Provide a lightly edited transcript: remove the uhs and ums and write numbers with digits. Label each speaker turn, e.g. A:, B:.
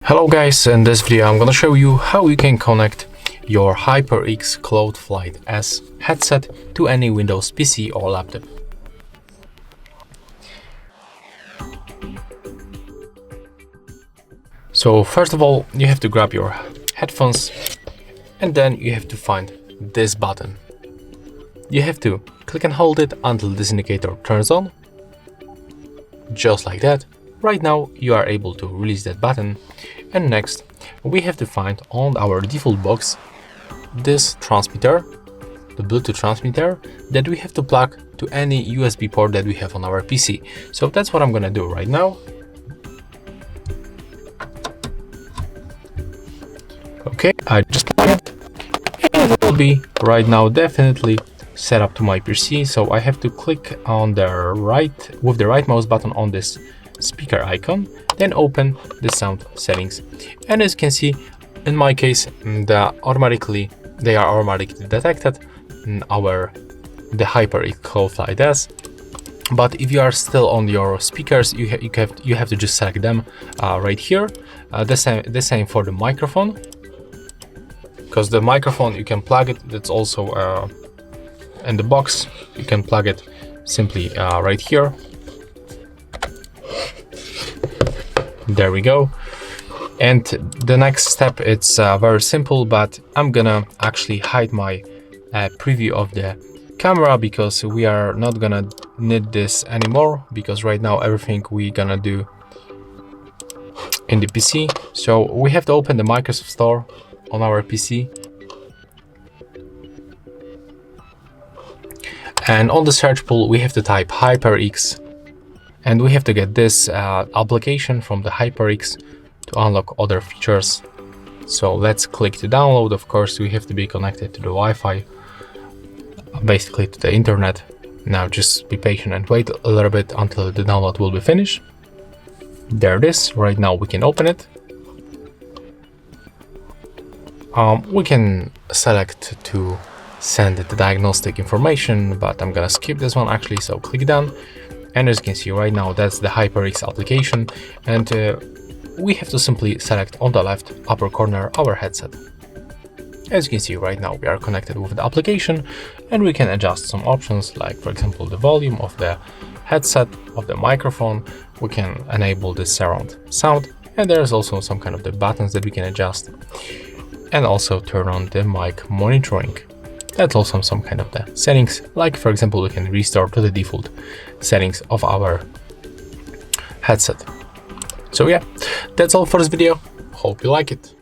A: Hello guys, in this video I'm gonna show you how you can connect your HyperX Cloud Flight S headset to any Windows PC or laptop. So first of all, you have to grab your headphones and then you have to find this button. You have to click and hold it until this indicator turns on, just like that. Right now you are able to release that button, and next we have to find on our default box this transmitter, the Bluetooth transmitter that we have to plug to any USB port that we have on our PC. So that's what I'm gonna do right now. Okay, I just plug it and it will be right now definitely set up to my PC. So I have to click on the right with the right mouse button on this speaker icon, then open the sound settings, and as you can see, in my case they are automatically detected in the HyperX Cloud Flight S. But if you are still on your speakers, you have to just select them right here. The same for the microphone, because the microphone you can plug it. That's also in the box. You can plug it simply right here. There we go. And the next step, it's very simple, but I'm gonna actually hide my preview of the camera because we are not gonna need this anymore, because right now everything we gonna do in the PC. So we have to open the Microsoft Store on our PC, and on the search pool we have to type HyperX, and we have to get this application from the HyperX to unlock other features. So let's click to download. Of course, we have to be connected to the Wi-Fi, basically to the internet. Now just be patient and wait a little bit until the download will be finished. There it is. Right now we can open it. We can select to send the diagnostic information, but I'm gonna skip this one actually, so click done. And as you can see right now, that's the HyperX application, and we have to simply select on the left upper corner our headset. As you can see right now, we are connected with the application, and we can adjust some options, like for example the volume of the headset, of the microphone. We can enable the surround sound, and there's also some kind of the buttons that we can adjust, and also turn on the mic monitoring. That's also some kind of the settings, like for example we can restore to the default settings of our headset. So yeah, that's all for this video. Hope you like it.